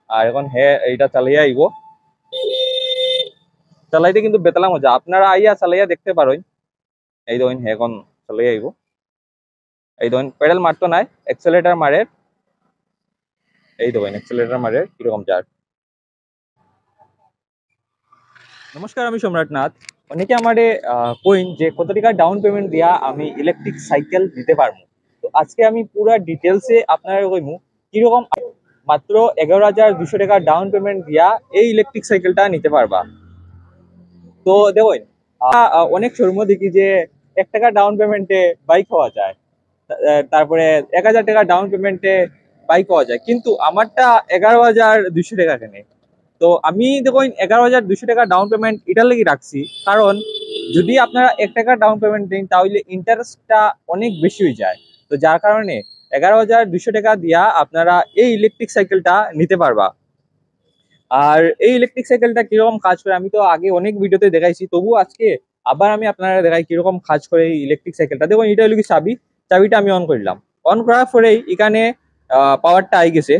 আর এখন এইটা চালিয়ে আইব। চালাইতে কিন্তু বেতলা মজা, আপনারা আইয়া চালাইয়া দেখতে পারেন। এই ধরেন এখন চালিয়ে আইব। এই ধরেন পেডাল মারতো নাই, এক্সেলেটার মারে। এই ধরেন এক্সেলেটার মারে কিরকম যার। নমস্কার, আমি সম্রাট নাথ। অনেকে আমারে কইন যে কত টাকা ডাউন পেমেন্ট দিয়া আমি ইলেকট্রিক সাইকেল দিতে পারবো। তো আজকে আমি পুরো ডিটেলসে আপনারা কইমু কিরকম মাত্র 11,200 টাকা ডাউন পেমেন্ট দিয়া এই ইলেকট্রিক সাইকেলটা নিতে পারবা। তো দেখুন, অনেক শোরুমে দেখি যে 1 টাকা ডাউন পেমেন্টে বাইক হওয়া যায়, তারপরে 1,000 টাকা ডাউন পেমেন্টে বাইক হওয়া যায়, কিন্তু আমারটা 11,200 টাকা কেনে। তো আমি দেখুন 11,200 টাকা ডাউন পেমেন্ট এটার লাগি রাখছি, কারণ যদি আপনারা 1 টাকা ডাউন পেমেন্ট দেন তাহলে ইন্টারেস্টটা অনেক বেশি হয়ে যায়। তো যার কারণে 11,200 টাকা দিয়া আপনারা এই ইলেকট্রিক সাইকেলটা নিতে পারবা। আর এই ইলেকট্রিক সাইকেলটা কিরকম কাজ করে আমি তো আগে অনেক ভিডিওতে দেখাইছি, তবু আজকে আবার আমি আপনারা দেখাই কিরকম কাজ করে এই ইলেকট্রিক সাইকেলটা। দেখুন, এটা হলো কি চাবি, চাবিটা আমি অন করলাম। অন করার পরেই এখানে পাওয়ারটা আই গেছে।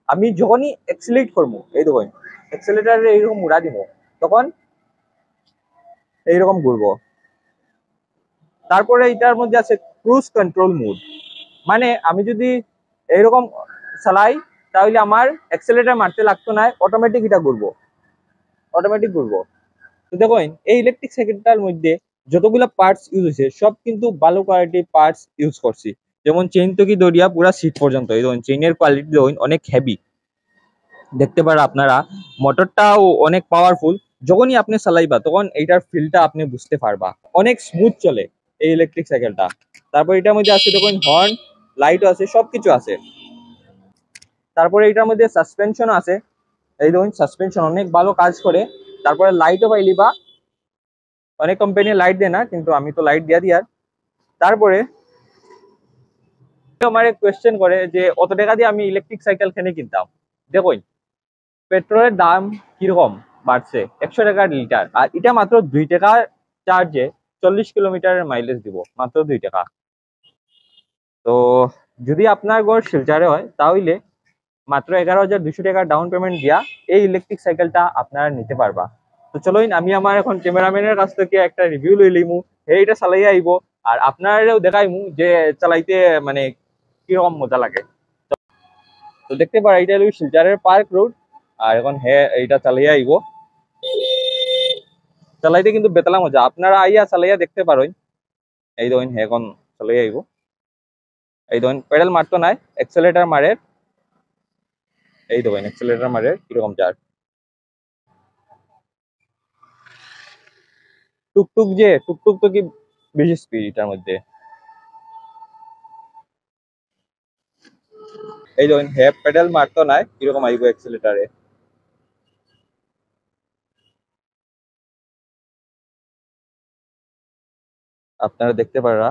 আমি যখনই এক্সিলেট করবো, এই দেখুন এক্সিলেটারে এইরকম উড়া দিব, তখন এইরকম ঘুরবো। তারপরে এটার মধ্যে আছে ক্রুজ কন্ট্রোল মোড, মানে আমি যদি এইরকম চালাই তাহলে আমার এক্সেলেটার মারতে লাগতো না, অটোমেটিক এটা ঘুরবো, অটোমেটিক ঘুরবো। তো দেখুন, এই ইলেকট্রিক সাইকেলটার মধ্যে যতগুলো পার্টস ইউজ হয়েছে সব কিন্তু ভালো কোয়ালিটির পার্টস ইউজ করছি। যেমন চেইন থেকে দড়িয়া পুরা সিট পর্যন্ত, এই দেখুন চেইনের কোয়ালিটি দেখুন অনেক হেভি, দেখতে পারা আপনারা। মোটরটাও অনেক পাওয়ারফুল, যখনই আপনি চালাইবা তখন এইটার ফিলটা আপনি বুঝতে পারবা। অনেক স্মুথ চলে এই ইলেকট্রিক সাইকেলটা। তারপর এটার মধ্যে আছে দেখুন হর্ন, লাইটও আছে, সবকিছু আছে। তারপরে এটার মধ্যে সাসপেনশন আছে, এই দেখুন সাসপেনশন অনেক ভালো কাজ করে। তারপরে লাইটও পাইলিবা, অনেক কোম্পানি লাইট দেয় না, কিন্তু আমি তো লাইট দিয়া দিয়ার। তারপরে আমার কোয়েশ্চেন করে যে অত টাকা দিয়ে আমি ইলেকট্রিক সাইকেল কেনে কিনতাম। দেখুন, পেট্রোলের দাম কিরকম বাড়ছে, 100 টাকা লিটার, আর এটা মাত্র 2 টাকা চার্জে 40 কিলোমিটারের মাইলেজ দিব, মাত্র 2 টাকা। তো যদি আপনার ঘর শিলচরে হয় তাহলে মাত্র 11,200 টাকা ডাউন পেমেন্ট দিয়া এই ইলেকট্রিক সাইকেলটা আপনারা নিতে পারবা। তো চলুন, আমি আমার এখন ক্যামেরাম্যানের কাছ থেকে একটা রিভিউ লই লিমু, এইটা চালাইয়া আইব, আর আপনারাও দেখাইমু যে চালাইতে মানে কিরকম মজা লাগে। তো দেখতে পারা এটা হলো শিলচরের পার্ক রোড, আর এখন এইটা চালাইয়া আইব। চালাইতে কিন্তু বেতলা মজা, আপনারা আইয়া চালাইয়া দেখতে পারেন। এই দেখুন এখন চালাইয়া আইব। এই দেখুন পেডাল মারতো নাই, এক্সেলেটার মারে। এই দেখুন এক্সেলেটার মারে কিরকম যার। টুকটুক যে টুকটুক তো কি বেশি স্পিড এটার মধ্যে। এই দেখুন পেডাল মারতো নাই, কিরকম আইব এক্সেলেটারে। আপনারা দেখতে পারা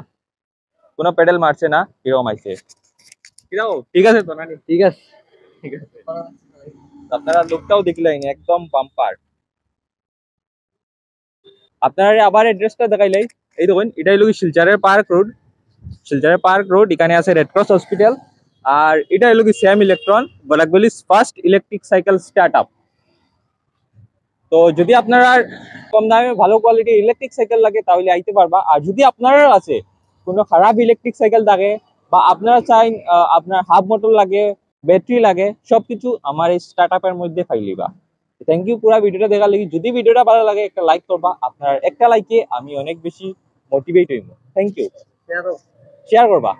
কোনো পেডাল মারছে না, কিরকম আইছে। ঠিক আছে তো নানি, ঠিক আছে, ঠিক আছে। আপনারা লুকটাও দেখলেন একদম বাম্পার। আপনারা আবার অ্যাড্রেসটা দেখাইলাই। এই দেখুন এটা হলো শিলচরের পার্ক রোড, শিলচরের পার্ক রোড, এখানে আছে রেড ক্রস হসপিটাল। আর এটা হলো কি স্যাম ইলেকট্রন, বলাকবলিস first electric cycle startup. তো যদি আপনারা কম দামে ভালো কোয়ালিটির ইলেকট্রিক সাইকেল লাগে তাহলে আইতে পারবা। আর যদি আপনারা আছে কোনো খারাপ ইলেকট্রিক সাইকেল থাকে, বা আপনারা চাই আপনার হাফ মোটর লাগে, ব্যাটারি লাগে, সবকিছু আমার এই স্টার্ট আপের মধ্যে পাইলিবা। থ্যাংক ইউ পুরো ভিডিওটা দেখার লাগি। যদি ভিডিওটা ভালো লাগে একটা লাইক করবা, আপনার একটা লাইকে আমি অনেক বেশি মোটিভেট হইব। থ্যাংক ইউ, শেয়ার করবা।